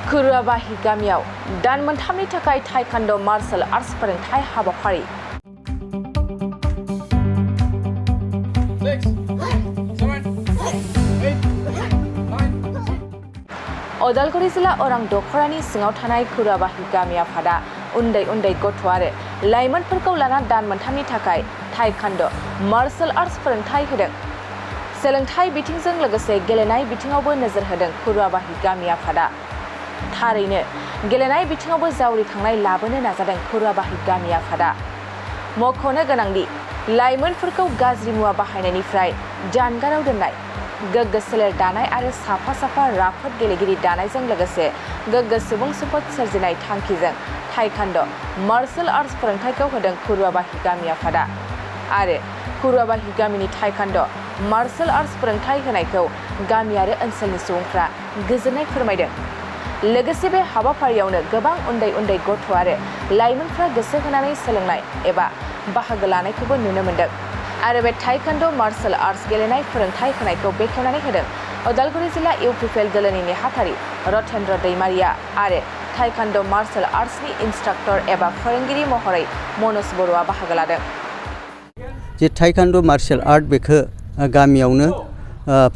कुरुआबाहि गामियाव दान मोनथामनि थाखाय ताइक्वान्ड' मार्शल आर्ट्स फोरोंथाय हाबाफारि। उदालगुरि जिल्ला अरां दखरानि सिङाव थानाय कुरुआबाहि गामि आफादा उन्दै उन्दै गथ' आरो लाइमोनफोरखौ लाना दान मोनथामनि थाखाय ताइक्वान्ड' मार्शल आर्ट्स फोरोंथाय होदों। सोलोंथाय बिथिंजों लोगोसे गेलेनाय बिथिङावबो नोजोर होदों कुरुआबाहि गामि आफादा। थारैनो गेलेनाय बिथिङावबो जावरिखांनाय लाबोनो नाजादों कुरुआबाहि गामि आफादा। मख'नो गोनांदि लाइमोनफोरखौ गाज्रि मुवा बाहायनायनिफ्राय जानगाराव दोननाय, गोग्गो सोलेर दानाय आरो साफा साफा राफोद गेलेगिरि दानायजों लोगोसे गोग्गो सुबुं सम्पद सोरजिनाय थांखिजों ताइक्वान्ड' मार्शल आर्ट्स फोरोंथायखौ होदों कुरुआबाहि गामि आफादा। आरो कुरुआबाहि गामिनि ताइक्वान्ड' मार्शल आर्ट्स फोरोंथाय होनायखौ गामि आरो ओनसोलनि सुबुंफ्रा गोजोननाय फोरमायदों। लोगोसे बे हाबाफारियावनो गोबां उन्दै उन्दै गथ' आरो लाइमोनफ्रा गोसो होनानै सोलोंनाय एबा बाहागो लानायखौबो नुनो मोन्दों। आरो बे ताइक्वान्ड' मार्शल आर्ट्स गेलेनाय फोरोंथाय होनायखौ बेखेवनानै होदों उदालगुरि जिल्ला इउपिपिएल दोलोनि नेहाथारि रतेन्द्र दैमारिया आरो ताइक्वान्ड' मार्शल आर्ट्सनि इन्सट्राक्टर एबा फोरोंगिरि महरै मनज बर'आ बाहागो लादों। जे ताइक्वान्ड' मार्शल आर्ट बेखौ गामियावनो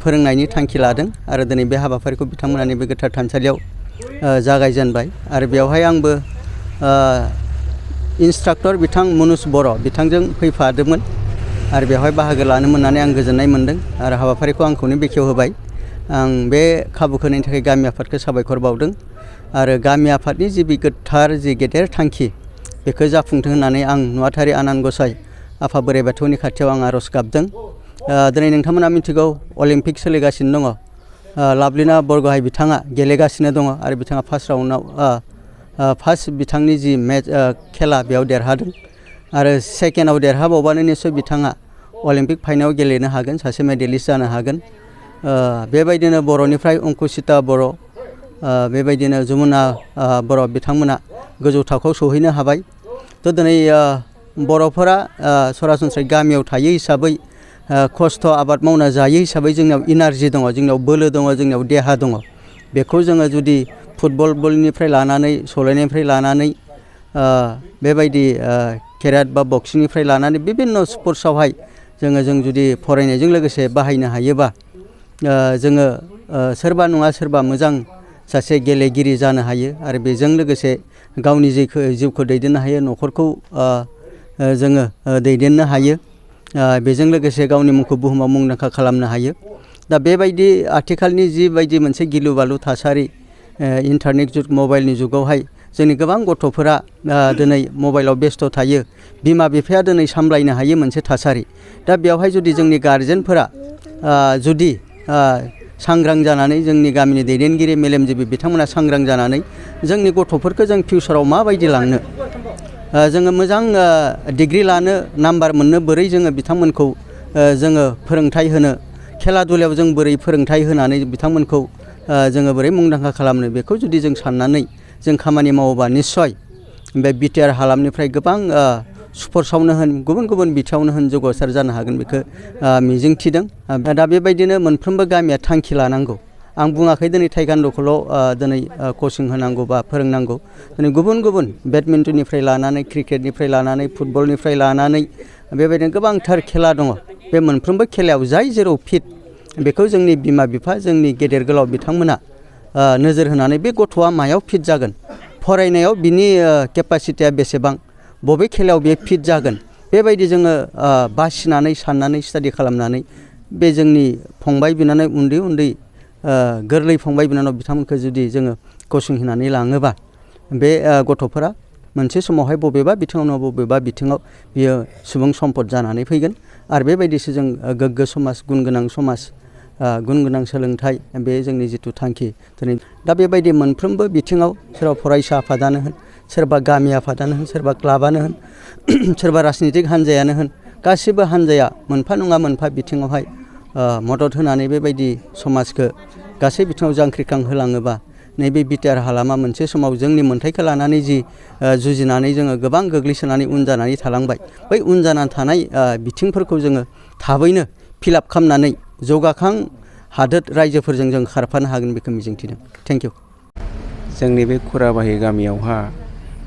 फोरोंनायनि थांखि लादों आरो दिनै बे हाबाफारिखौ बिथांमोना नैबे गोथार थानसालियाव जागायजेनबाय आरो बेवहाय आंबो इन्सट्राक्टर बिथां मनज बर' बिथांजों फैफादोंमोन आरो बेवहाय बाहागो लानो मोननानै आं गोजोननाय मोन्दों आरो हाबाफारिखौ आंखौनो बेखेवहोबाय। आं बे खाबुखौ होनायनि थाखाय गामि आफादखौ साबायखर बावदों आरो गामि आफादनि जि गोथार जि गेदेर थांखि बेखौ जाफुंथों होननानै आं नुवाथारि आनान गसाइ आफा बोराइ बाथौनि खाथियाव आं आर'ज गाबदों। दिनै नोंथांमोना मिथिगौ अलिम्पिक सोलिगासिनो दङ। लाभलिना बरग'हाइ बिथाङा गेलेगासिनो दङ आरो बिथाङा फार्स्ट राउन्डआव फार्स्ट बिथांनि जि मेच खेला बेयाव देरहादों आरो सेकेन्डआव देरहाबावबानो निस्सय बिथाङा अलिम्पिक फाइनालाव गेलेनो हागोन, सासे मेडेलिस्ट जानो हागोन। बेबायदिनो बर'निफ्राय अंकुसिता बर', बेबायदिनो जमुना बर' बिथांमोना गोजौ थाखोआव सौहैनो हाबाय। थ' दिनै बर'फोरा सरासनस्रायै गामियाव थायो हिसाबै खस्थ' आबाद मावना जायो हिसाबै जोंनियाव इनार्जि दङ, जोंनियाव बोलो दङ, जोंनियाव देहा दङ। बेखौ जोङो जुदि फुटबलनिफ्राय लानानै सलायनायनिफ्राय लानानै बेबायदि केराटे बा बक्सिंनिफ्राय लानानै बिभिन्न स्पर्ट्सआवहाय जों जुदि फरायनायजों लोगोसे बाहायनो हायोबा जोङो सोरबा नङा सोरबा मोजां सासे गेलेगिरि जानो हायो आरो बेजों लोगोसे गावनि जिउखौ दैदेननो हायो, न'खरखौ जोङो दैदेननो हायो, बेजों लोगोसे गावनि मुंखौ बुहुमाव मुंदांखा खालामनो हायो। दा बेबायदि आथिखालनि जिबायदि मोनसे गिलु बालु थासारि इन्टारनेट जुग मबाइलनि जुगावहाय जोंनि गोबां गथ'फोरा दिनै मबाइलाव बेस्थ' थायो। बिमा बिफाया दिनै सामलायनो हायो मोनसे थासारि। दा बेवहाय जुदि जोंनि गारजेनफोरा जुदि सांग्रां जानानै जोंनि गामिनि दैदेनगिरि मेलेमजिबि बिथांमोना सांग्रां जानानै जोंनि गथ'फोरखौ जों फिउचाराव माबायदि लांनो, जोङो मोजां डिग्रि लानो नाम्बार मोननो बोरै जोङो बिथांमोनखौ जोङो फोरोंथाय होनो, खेला दुलायाव जों बोरै फोरोंथाय होनानै बिथांमोनखौ जोङो बोरै मुंदांखा खालामनो, बेखौ जुदि जों साननानै जों खामानि मावोबा निस्सय बे बिटिआर हालामनिफ्राय गोबां स्पर्ट्सआवनो होन गुबुन गुबुन बिथिङावनो होन जौगासार जानो हागोन बेखौ मिजिंथिदों। दा बेबायदिनो मोनफ्रोमबो गामिया थांखि लानांगौ। आं बुङाखै दिनै ताइक्वान्ड'खौल' दिनै कचिं होनांगौ बा फोरोंनांगौ। दिनै गुबुन गुबुन बेडमिन्टननिफ्राय लानानै क्रिकेटनिफ्राय लानानै फुटबलनिफ्राय लानानै बेबायदिनो गोबांथार खेला दङ। बे मोनफ्रोमबो खेलायाव जाय जेराव फिट बेखौ जोंनि बिमा बिफा जोंनि गेदेर गोलाव बिथांमोना नोजोर होनानै बे गथ'आ मायाव फिट जागोन, फरायनायाव बिनि केपासिटिया बेसेबां, बबे खेलायाव बे फिट जागोन, बेबायदि जोङो बासिनानै साननानै स्टाडि खालामनानै बे जोंनि फंबाय बिनानाव उन्दै उन्दै गोरलै फंबाय बिनानाव बिथांमोनखौ जुदि जोङो कचिं होनानै लाङोबा बे गथ'फोरा मोनसे समावहाय बबेबा बिथिङाव बियो सुबुं सम्पद जानानै फैगोन आरो बेबायदिसो जों गोग्गो समाज, गुन गोनां समाज, गुन गोनां सोलोंथाइ, बे जोंनि जिथु थांखि दिनै दा बेबायदि मोनफ्रोमबो बिथिङाव सोरबा फरायसा आफादानो होन, सोरबा गामि आफादानो होन, सोरबा क्लाबानो होन, सोरबा राजनितिक हान्जायानो होन, गासिबो हान्जाया मोनफा नङा मोनफा बिथिङावहाय मदद होनानै बेबायदि समाजखौ गासै बिथिङाव जांख्रिखां होलाङोबा नैबे बिटिआर हालामा मोनसे समाव जोंनि मोन्थायखौ लानानै जि जुजिनानै जोङो गोबां गोग्लैसोनानै उन जानानै थालांबाय, बै उन जानानै थानाय बिथिंफोरखौ जोङो थाबैनो फिलआप खालामनानै जौगाखां हादोर रायजोफोरजों जों खारफानो हागोन बेखौ मिजिंथिदों। Thank you. जोंनि बे खुराबाहि गामियावहा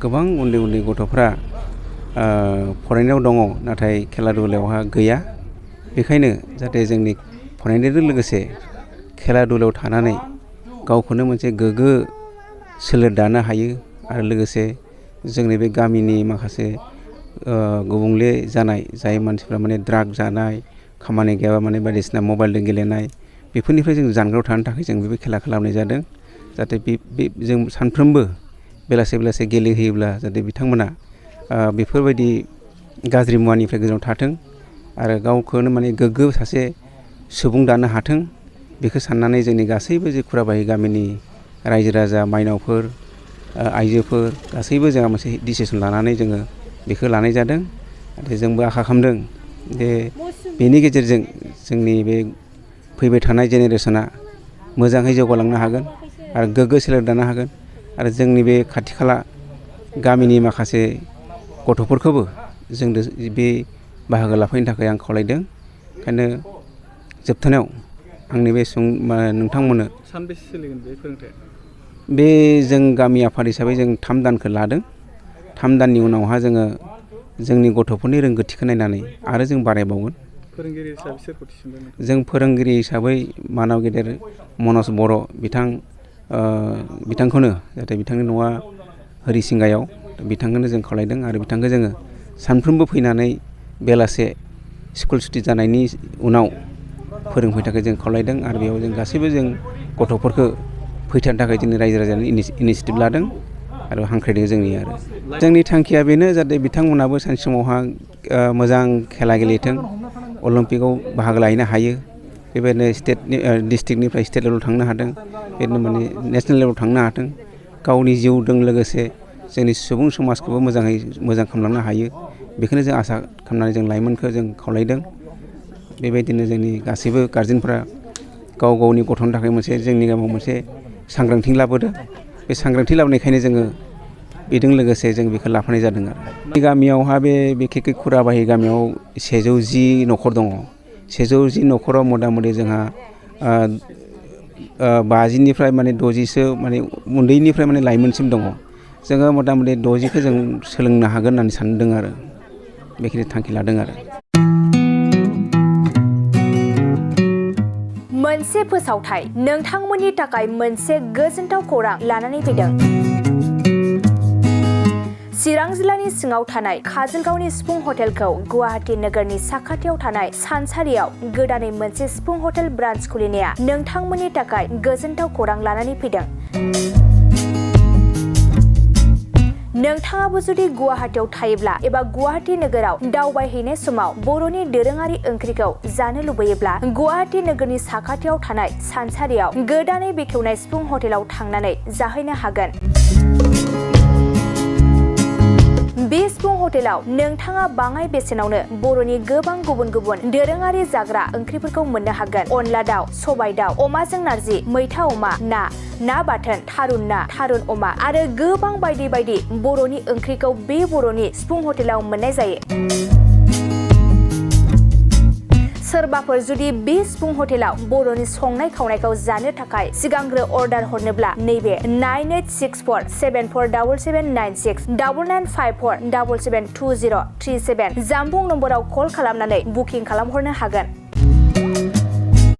गोबां उन्दै उन्दै गथ'फ्रा फरायनायाव दङ नाथाय खेला दुलायावहा गैया। बेखायनो जाहाथे जोंनि फरायनायजों लोगोसे खेला दुलायाव थानानै गावखौनो मोनसे गोग्गो सोलेर दानो हायो आरो लोगोसे जोंनि बे गामिनि माखासे गुबुंले जानाय जाय मानसिफ्रा माने ड्राग जानाय खामानि गैयाबा माने बायदिसिना मबाइलजों गेलेनाय बेफोरनिफ्राय जों जानगाराव थानो थाखाय जों बे खेला खालामनाय जादों। जाहाथे बे जों सानफ्रोमबो बेलासे बेलासे गेलेहोयोब्ला जाहाथे बिथांमोना बेफोरबायदि गाज्रि मुवानिफ्राय गोजानाव थाथों आरो गावखौनो माने गोग्गो सासे सुबुं दानो हाथों बेखौ साननानै जोंनि गासैबो जे खुराबाहि गामिनि रायजो राजा माइनावफोर आइजोफोर गासैबो जोंहा मोनसे डिसिसन लानानै जोङो बेखौ लानाय जादों। नाथाय जोंबो आखा खालामदों जे बेनि गेजेरजों जोंनि बे फैबाय थानाय जेनेरेसना मोजाङै जौगालांनो हागोन आरो गोग्गो सोलेर दानो हागोन आरो जोंनि बे खाथि खाला गामिनि माखासे गथ'फोरखौबो जों बे बाहागो लाफैनो थाखाय आं खावलायदों। ओंखायनो जोबथारनायाव आंनि बे नोंथांमोननो सानबेसे सोलिगोन बे फोरोंथाया? बे जों गामि आफाद हिसाबै जों 3 दानखौ लादों। 3 दाननि उनावहा जोङो जोंनि गथ'फोरनि रोंगौथिखौ नायनानै आरो जों बारायबावगोन। फोरोंगिरि हिसाबै सोरखौ थिसनदों नोंथां? जों फोरोंगिरि हिसाबै मानाव गेदेर मनज बर' बिथांखौनो जाहाथे बिथांनि न'आ हरिसिंगायाव बिथांखौनो जों खावलायदों आरो बिथांखौ जोङो सानफ्रोमबो फैनानै बेलासे स्कुल सुटि जानायनि उनाव फोरोंफैनो थाखाय जों खावलायदों आरो बेयाव जों गासैबो जों गथ'फोरखौ फैथारनो थाखाय जोंनि रायजो राजानि इनिसियेटिभ लादों आरो हांख्रायदों जोंनि थांखिया बेनो जाहाथे बिथांमोनाबो सानसे समावहा मोजां खेला गेलेथों, अलिम्पिकआव बाहागो लाहैनो हायो, बेबायदिनो डिस्ट्रिक्टनिफ्राय स्टेट लेभेलाव थांनो हादों, बेबायदिनो माने नेसनेल लेभेलाव थांनो हाथों, गावनि जिउजों लोगोसे जोंनि सुबुं समाजखौबो मोजां खालामलांनो हायो बेखौनो जों आसा खालामनानै जों लाइमोनखौ जों खावलायदों। बेबायदिनो जोंनि गासैबो गारजेनफ्रा गाव गावनि गथ'नि थाखाय मोनसे जोंनि गामियाव मोनसे सांग्रांथि लाबोदों। बे सांग्रांथि लाबोनायखायनो जोङो बेजों लोगोसे जों बेखौ लाफानाय जादों आरो गामियावहा बे खेके खुराबाहि गामियाव 110 न'खर दङ। 110 न'खराव मथा मथि जोंहा 50निफ्राय माने 60सो माने उन्दैनिफ्राय माने लाइमोनसिम दङ। जोङो मथा मथि 60खौ जों सोलोंनो हागोन होननानै सानदों आरो बेखिनि थांखि लादों आरो। मोनसे फोसावथाय नोंथांमोननि थाखाय मोनसे गोजोनथाव खौरां लानानै फैदों। चिरां जिल्लानि सिङाव थानाय काजलगावनि सिफुं हटेलखौ गुवाहाटी नोगोरनि साखाथियाव थानाय सानसारियाव गोदानै मोनसे सिफुं हटेल ब्रान्च खुलिनाया नोंथांमोननि थाखाय गोजोनथाव खौरां लानानै फैदों। नोंथाङाबो जुदि गुवाहाटीयाव थायोब्ला एबा गुवाहाटी नोगोराव दावबायहैनाय समाव बर'नि दोरोङारि ओंख्रिखौ जानो लुबैयोब्ला गुवाहाटी नोगोरनि साखाथियाव थानाय सानसारियाव गोदानै बेखेवनाय सिफुं हटेलाव थांनानै जाहैनो हागोन। बे सिफुं हटेलाव नोंथाङा बाङाय बेसेनावनो बर'नि गोबां गुबुन गुबुन दोरोङारि जाग्रा ओंख्रिफोरखौ मोननो हागोन। अनला दाउ, सबाय दाउ, अमाजों नारजि, मैथा अमा, ना बाथोन, थारुन ना, थारुन अमा आरो गोबां बायदि बायदि बर'नि ओंख्रिखौ बे बर'नि सिफुं हटेलाव मोननाय जायो। सोरबाफोर जुदि बे सिफुं हटेलाव बर'नि संनाय खावनायखौ जानो थाखाय सिगांग्रो अर्डार हरनोब्ला नैबे 9864747796 9954772037 जामबुं नम्बराव कल खालामनानै बुकिं खालामहरनो हागोन।